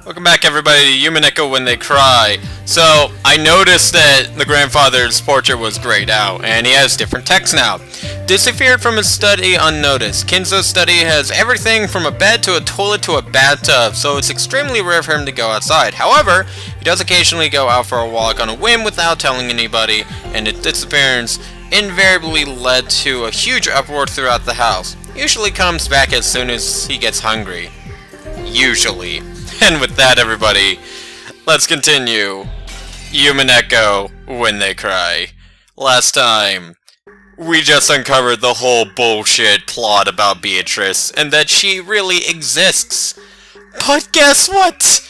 Welcome back, everybody, to Umineko When They Cry. So, I noticed that the grandfather's portrait was grayed out, and he has different text now. Disappeared from his study unnoticed. Kinzo's study has everything from a bed to a toilet to a bathtub, so it's extremely rare for him to go outside. However, he does occasionally go out for a walk on a whim without telling anybody, and its disappearance invariably led to a huge uproar throughout the house. Usually comes back as soon as he gets hungry. Usually. And with that, everybody, let's continue Umineko When They Cry. Last time, we just uncovered the whole bullshit plot about Beatrice, and that she really exists. But guess what?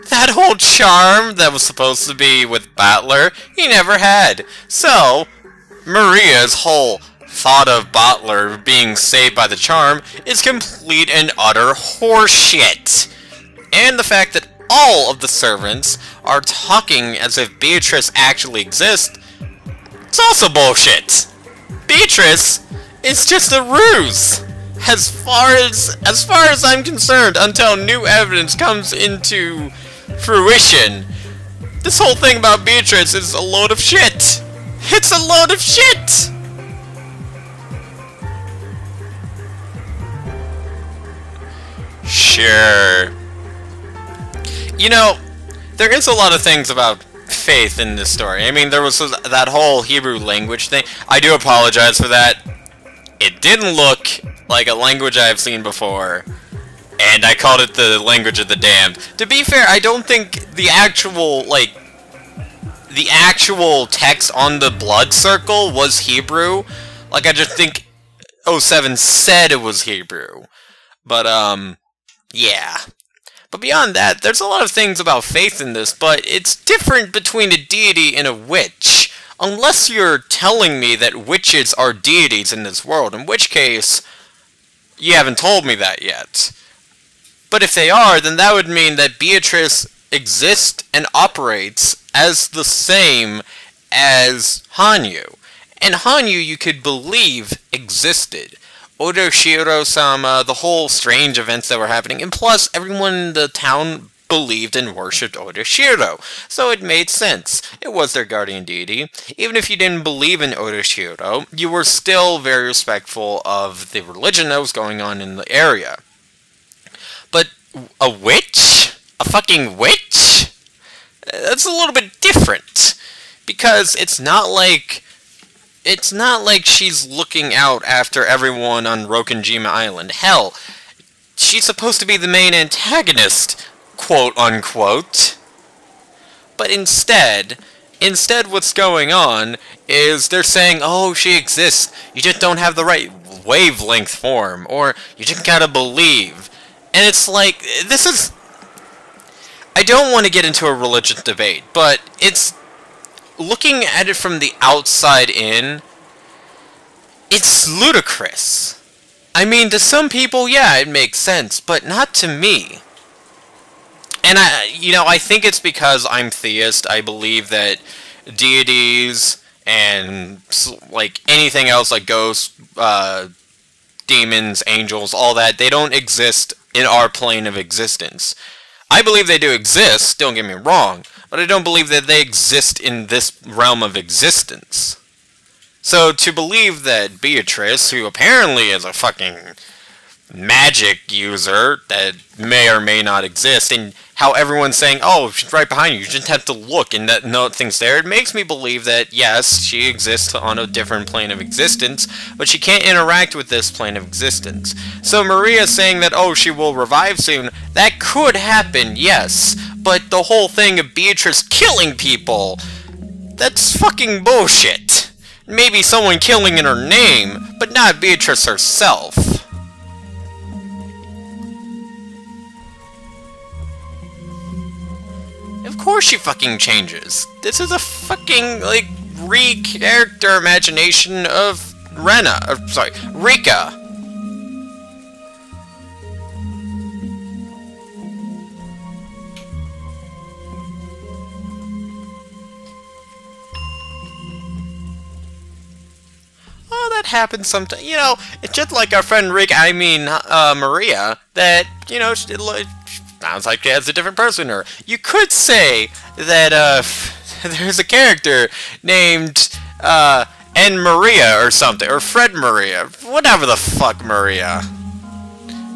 That whole charm that was supposed to be with Battler, he never had. So, Maria's whole thought of Battler being saved by the charm is complete and utter horseshit. And the fact that all of the servants are talking as if Beatrice actually exists, it's also bullshit. Beatrice is just a ruse, as far as I'm concerned, until new evidence comes into fruition. This whole thing about Beatrice is a load of shit. It's a load of shit. Sure. You know, there is a lot of things about faith in this story. I mean, there was that whole Hebrew language thing. I do apologize for that. It didn't look like a language I've seen before, and I called it the language of the damned. To be fair, I don't think the actual text on the blood circle was Hebrew. Like, I just think 07 said it was Hebrew. But, yeah. But beyond that, there's a lot of things about faith in this, but it's different between a deity and a witch. Unless you're telling me that witches are deities in this world, in which case, you haven't told me that yet. But if they are, then that would mean that Beatrice exists and operates as the same as Hanyu. And Hanyu, you could believe, existed. Odoshiro-sama, the whole strange events that were happening, and plus everyone in the town believed and worshipped Odoshiro, so it made sense. It was their guardian deity. Even if you didn't believe in Odoshiro, you were still very respectful of the religion that was going on in the area. But a witch? A fucking witch? That's a little bit different, because it's not like she's looking out after everyone on Rokenjima Island. Hell, she's supposed to be the main antagonist, quote-unquote. But instead what's going on is they're saying, oh, she exists, you just don't have the right wavelength form, or you just gotta believe. And it's like, this is... I don't want to get into a religious debate, but it's... looking at it from the outside in, it's ludicrous. I mean, to some people, yeah, it makes sense, but not to me. And I think it's because I'm theist. I believe that deities and, like, anything else, like ghosts, demons, angels, all that, they don't exist in our plane of existence. I believe they do exist, don't get me wrong, but I don't believe that they exist in this realm of existence. So to believe that Beatrice, who apparently is a fucking magic user that may or may not exist, and how everyone's saying, oh, she's right behind you, you just have to look and that nothing's there, it makes me believe that, yes, she exists on a different plane of existence, but she can't interact with this plane of existence. So Maria saying that, oh, she will revive soon, that could happen, yes, but the whole thing of Beatrice killing people, that's fucking bullshit. Maybe someone killing in her name, but not Beatrice herself. Of course she fucking changes. This is a fucking, like, re-character imagination of Rika. Oh, that happens sometimes. It's just like our friend Maria, that, sounds like it's a different person. Or you could say that there's a character named N. Maria or something, or Fred Maria, whatever the fuck Maria.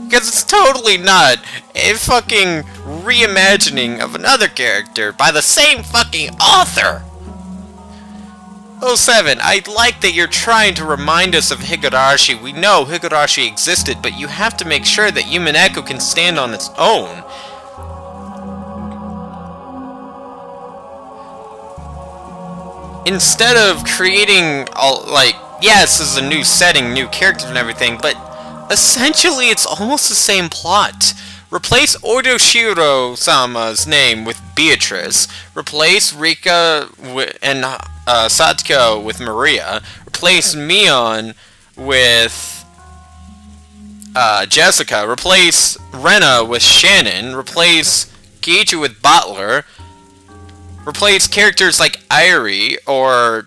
Because it's totally not a fucking reimagining of another character by the same fucking author. Oh 07, I like that you're trying to remind us of Higurashi. We know Higurashi existed, but you have to make sure that Umineko can stand on its own. Instead of creating, like, yes, this is a new setting, new characters and everything, but essentially it's almost the same plot. Replace Odoshiro-sama's name with Beatrice. Replace Rika and Satoko with Maria. Replace Mion with Jessica. Replace Rena with Shannon. Replace Kiichi with Butler. Replace characters like Irie or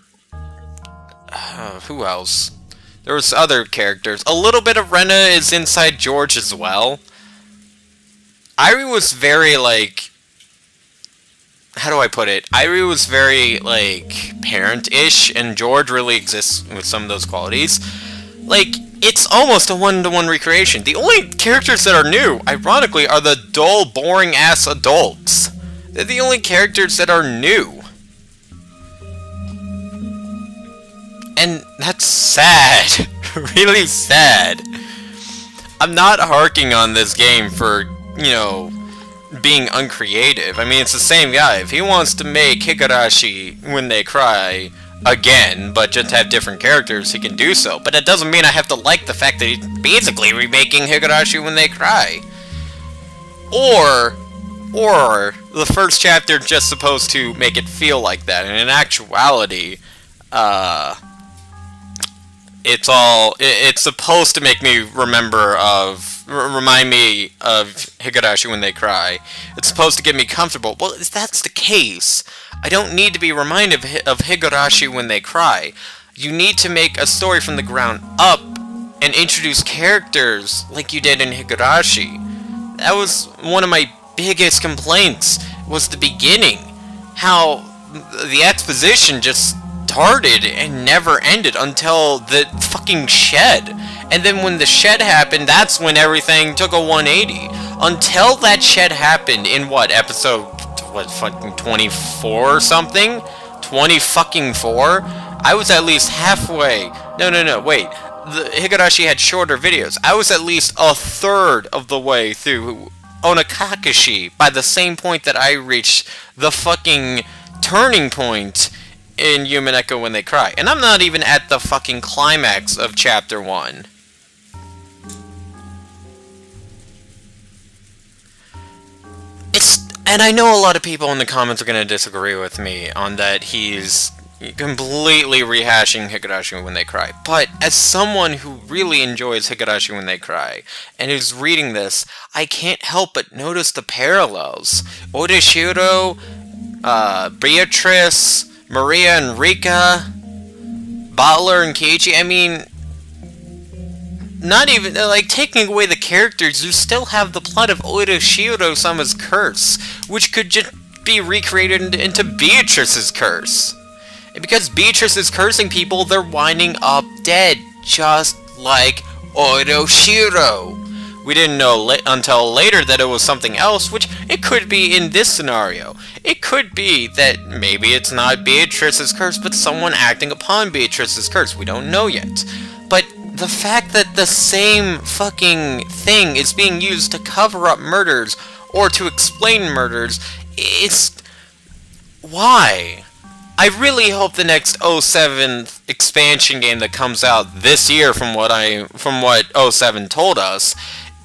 who else? There was other characters. A little bit of Rena is inside George as well. Irie was very, like, how do I put it? Irie was very, like, parent-ish, and George really exists with some of those qualities. Like, it's almost a one-to-one recreation. The only characters that are new, ironically, are the dull, boring-ass adults. They're the only characters that are new. And that's sad. Really sad. I'm not harking on this game for, you know, being uncreative. I mean, it's the same guy. If he wants to make Higurashi When They Cry again, but just have different characters, he can do so. But that doesn't mean I have to like the fact that he's basically remaking Higurashi When They Cry. Or the first chapter just supposed to make it feel like that, and in actuality, it's supposed to make me remind me of Higurashi When They Cry. It's supposed to get me comfortable. Well, if that's the case, I don't need to be reminded of Higurashi When They Cry. You need to make a story from the ground up and introduce characters like you did in Higurashi. That was one of my biggest complaints, was the beginning. How the exposition just started and never ended until the fucking shed. And then when the shed happened, that's when everything took a 180. Until that shed happened in what, episode, what, fucking 24 or something? 20 fucking 4? I was at least halfway. No, wait. The Higurashi had shorter videos. I was at least a third of the way through Onakakashi by the same point that I reached the fucking turning point in Umineko When They Cry. And I'm not even at the fucking climax of Chapter 1. And I know a lot of people in the comments are going to disagree with me on that he's completely rehashing Higurashi When They Cry. But as someone who really enjoys Higurashi When They Cry, and who's reading this, I can't help but notice the parallels. Odashiro, Beatrice, Maria and Rika, Butler and Kiichi, I mean, not even, like, taking away the characters, you still have the plot of Odoshiro-sama's curse, which could just be recreated into Beatrice's curse. And because Beatrice is cursing people, they're winding up dead, just like Odoshiro. We didn't know until later that it was something else, which it could be in this scenario. It could be that maybe it's not Beatrice's curse, but someone acting upon Beatrice's curse. We don't know yet. But the fact that the same fucking thing is being used to cover up murders, or to explain murders, it's... why? I really hope the next 07 expansion game that comes out this year, from what 07 told us,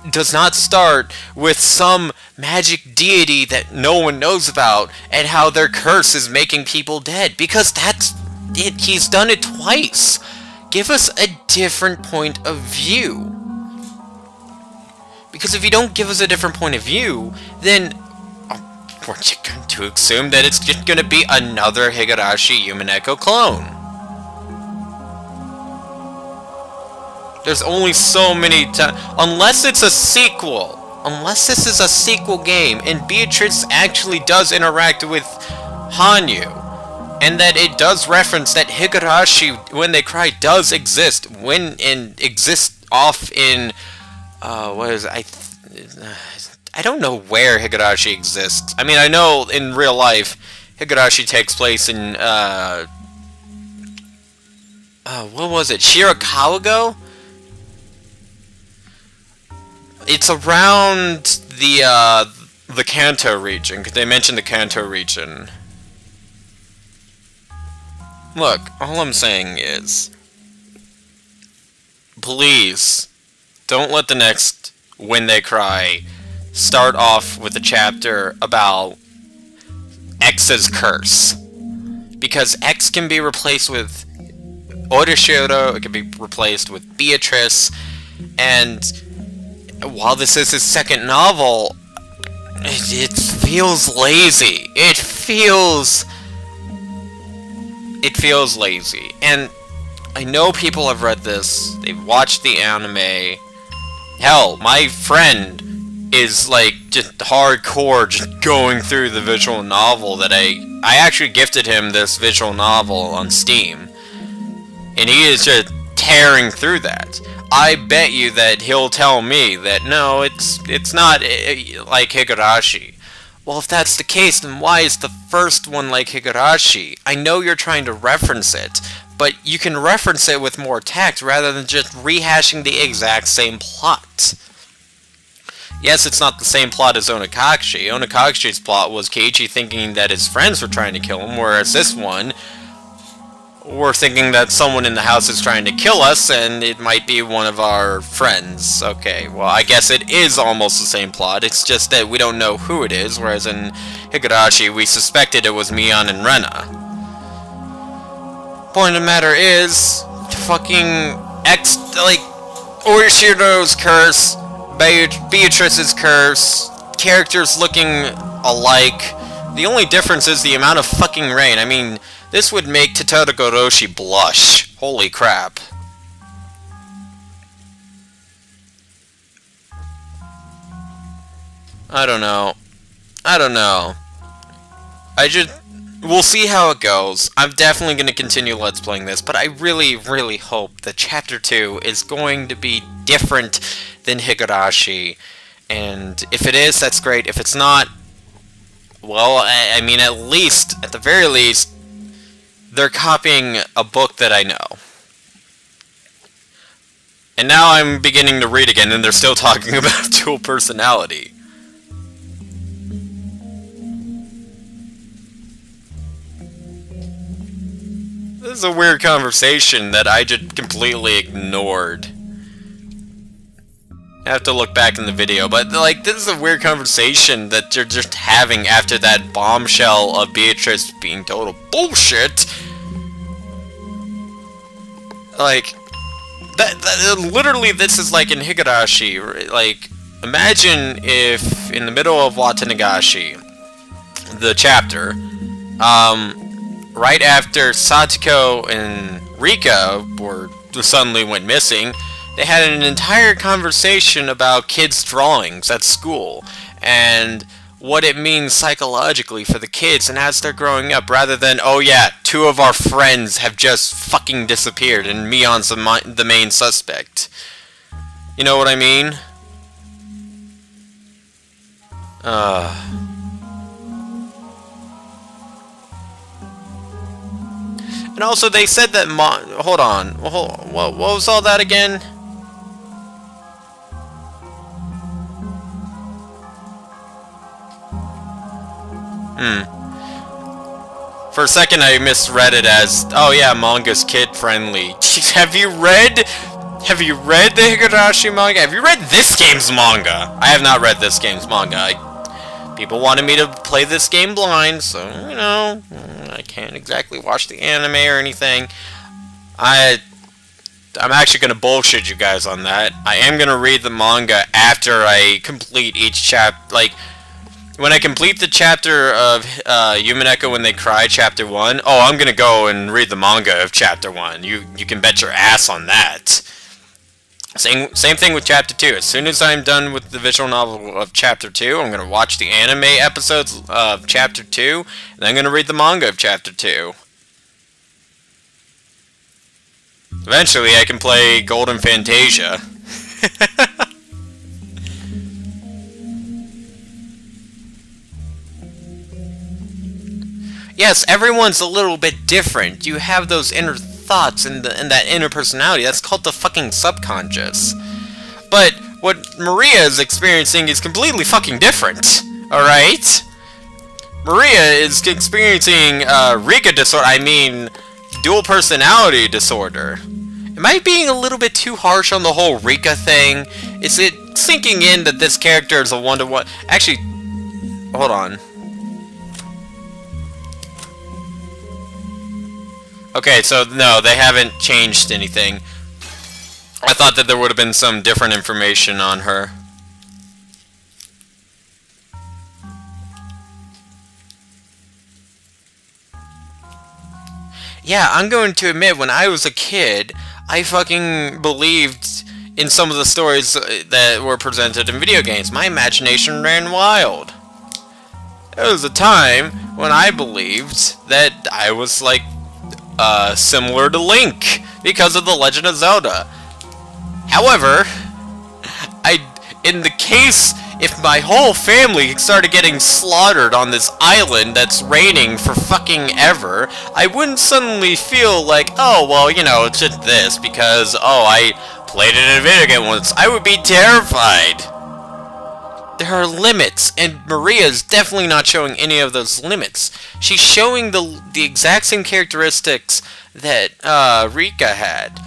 does not start with some magic deity that no one knows about and how their curse is making people dead, because that's it. He's done it twice. Give us a different point of view. Because if you don't give us a different point of view, then we're just going to assume that it's just going to be another Higurashi Umineko clone. There's only so many times, unless it's a sequel, unless this is a sequel game and Beatrice actually does interact with Hanyu, and that it does reference that Higurashi, when they cry, does exist, exists off in, what is it? I don't know where Higurashi exists. I mean, I know in real life, Higurashi takes place in, what was it? Shirakawago? It's around the Kanto region, because they mentioned the Kanto region. Look, all I'm saying is, please, don't let the next When They Cry start off with a chapter about X's curse. Because X can be replaced with Orishiro, it can be replaced with Beatrice, and while this is his second novel, it feels lazy. It feels lazy. And I know people have read this, they've watched the anime. Hell, my friend is like just hardcore just going through the visual novel that I actually gifted him this visual novel on Steam. And he is just tearing through that. I bet you that he'll tell me that, no, it's not like Higurashi. Well, if that's the case, then why is the first one like Higurashi? I know you're trying to reference it, but you can reference it with more tact rather than just rehashing the exact same plot. Yes, it's not the same plot as Onakashi. Onakashi's plot was Keiichi thinking that his friends were trying to kill him, whereas this one, we're thinking that someone in the house is trying to kill us, and it might be one of our friends. Okay, well, I guess it is almost the same plot, it's just that we don't know who it is, whereas in Higurashi, we suspected it was Mion and Rena. Point of the matter is, fucking Orishiro's curse, Beatrice's curse, characters looking alike. The only difference is the amount of fucking rain. I mean, this would make Totogoroshi blush. Holy crap. I don't know. We'll see how it goes. I'm definitely going to continue Let's Playing this, but I really, really hope that Chapter 2 is going to be different than Higurashi. And if it is, that's great. If it's not, well, I mean, at the very least, they're copying a book that I know. And now I'm beginning to read again, and they're still talking about dual personality. This is a weird conversation that I just completely ignored. I have to look back in the video, but like, this is a weird conversation that you're just having after that bombshell of Beatrice being total bullshit. Like, literally this is like in Higurashi, like, imagine if in the middle of Watanagashi, the chapter, right after Satoko and Rika suddenly went missing, they had an entire conversation about kids' drawings at school, and what it means psychologically for the kids and as they're growing up, rather than, oh yeah, 2 of our friends have just fucking disappeared and Mion's the main suspect. You know what I mean? And also they said that hold on, what was all that again? For a second I misread it as, oh yeah, manga's kid-friendly. Have you read the Higurashi manga? Have you read this game's manga? I have not read this game's manga. People wanted me to play this game blind, so, you know, I can't exactly watch the anime or anything. I'm actually gonna bullshit you guys on that. I am gonna read the manga after I complete each chapter, like, when I complete the chapter of Umineko When They Cry, Chapter 1, oh, I'm gonna go and read the manga of Chapter 1. You can bet your ass on that. Same thing with Chapter 2. As soon as I'm done with the visual novel of Chapter 2, I'm going to watch the anime episodes of Chapter 2, and I'm going to read the manga of Chapter 2. Eventually, I can play Golden Fantasia. Yes, everyone's a little bit different. You have those inner thoughts and that inner personality. That's called the fucking subconscious. But what Maria is experiencing is completely fucking different. Alright? Maria is experiencing Rika disorder. I mean, dual personality disorder. Am I being a little bit too harsh on the whole Rika thing? Is it sinking in that this character is a one-to-one? Actually, hold on. Okay, so no, they haven't changed anything. I thought that there would have been some different information on her. Yeah, I'm going to admit, when I was a kid, I fucking believed in some of the stories that were presented in video games. My imagination ran wild. There was a time when I believed that I was, like, similar to Link because of The Legend of Zelda. However, in the case if my whole family started getting slaughtered on this island that's raining for fucking ever, I wouldn't suddenly feel like, oh, well, you know, it's just this because, oh, I played it in a video game once. I would be terrified. There are limits, and Maria's definitely not showing any of those limits. She's showing the exact same characteristics that Rika had.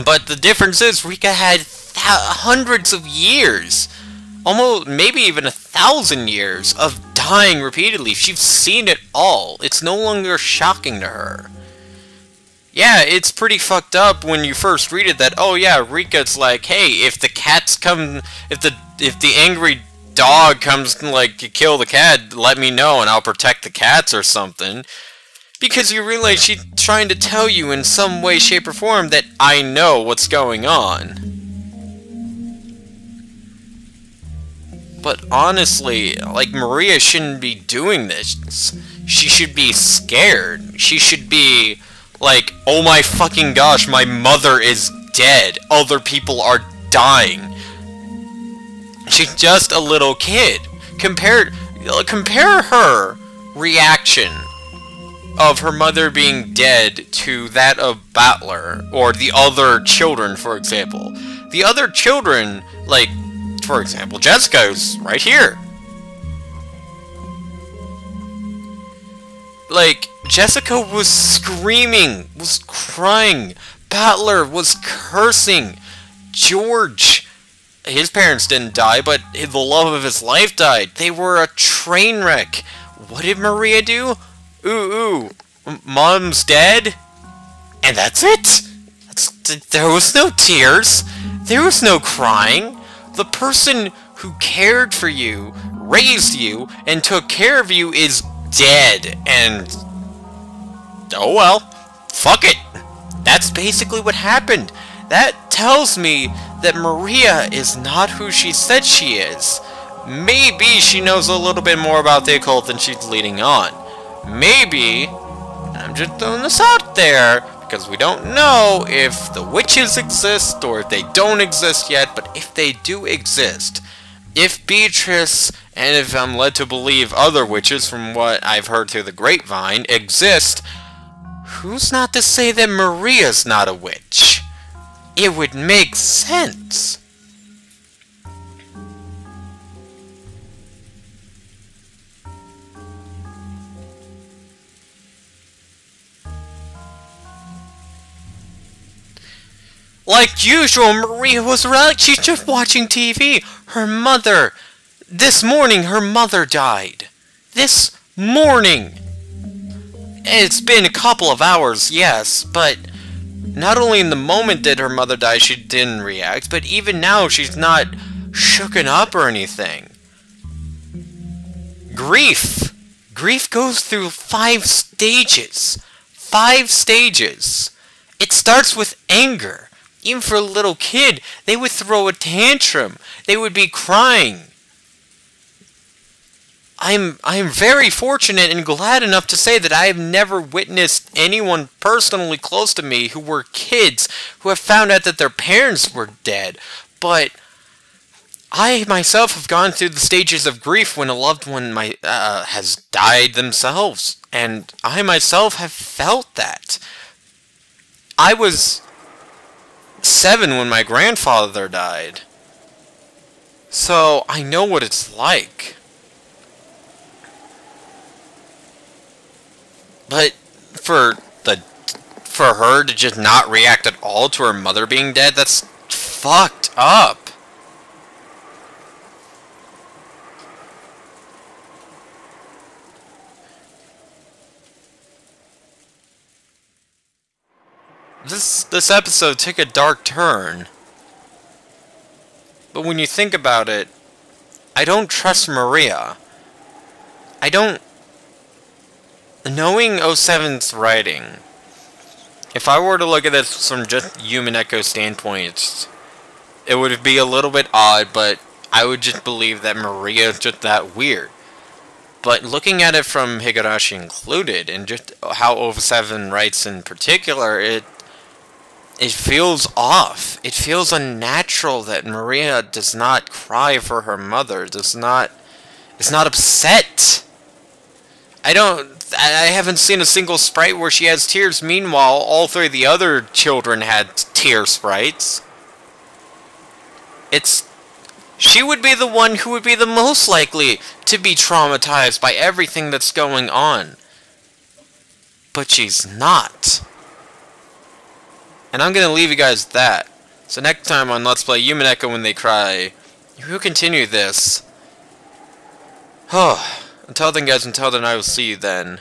But the difference is Rika had hundreds of years, almost maybe even 1,000 years of dying repeatedly. She's seen it all. It's no longer shocking to her. Yeah, it's pretty fucked up when you first read it that, oh yeah, Rika's like, hey, if the cats come, if the angry dog comes to, like, kill the cat, let me know and I'll protect the cats or something. Because you realize she's trying to tell you in some way, shape, or form that I know what's going on. But honestly, like, Maria shouldn't be doing this. She should be scared. She should be like, oh my fucking gosh, my mother is dead. Other people are dying. She's just a little kid. Compare her reaction of her mother being dead to that of Battler, or the other children, for example. The other children, like, for example, Jessica's right here. Like, Jessica was screaming, was crying. Battler was cursing. George, his parents didn't die, but the love of his life died. They were a train wreck. What did Maria do? Ooh, Mom's dead? And that's it? There was no tears. There was no crying. The person who cared for you, raised you, and took care of you is dead, and oh well, fuck it. That's basically what happened. That tells me that Maria is not who she said she is. Maybe she knows a little bit more about the occult than she's leading on. Maybe, I'm just throwing this out there, because we don't know if the witches exist or if they don't exist yet, but if they do exist, if Beatrice, and if I'm led to believe other witches from what I've heard through the grapevine, exist, who's not to say that Maria's not a witch? It would make sense. Like usual, Maria was right. She's just watching TV. Her mother. This morning, her mother died. This morning. It's been a couple of hours, yes, but not only in the moment did her mother die, she didn't react, but even now she's not shooken up or anything. Grief. Grief goes through 5 stages. 5 stages. It starts with anger. Even for a little kid, they would throw a tantrum. They would be crying. I am very fortunate and glad enough to say that I have never witnessed anyone personally close to me who were kids who have found out that their parents were dead. But I myself have gone through the stages of grief when a loved one has died themselves, and I myself have felt that. I was 7 when my grandfather died, so I know what it's like. But for her to just not react at all to her mother being dead, that's fucked up. This episode took a dark turn. But when you think about it, I don't trust Maria. I don't... Knowing 07's writing, if I were to look at this from just Umineko's standpoint, it would be a little bit odd, but I would just believe that Maria is just that weird. But looking at it from Higurashi included, and just how 07 writes in particular, it feels off. It feels unnatural that Maria does not cry for her mother, is not upset. I haven't seen a single sprite where she has tears. Meanwhile, all 3 of the other children had tear sprites. She would be the one who would be the most likely to be traumatized by everything that's going on. But she's not. And I'm going to leave you guys with that. So next time on Let's Play Umineko When They Cry, we'll continue this. Until then guys, I will see you then.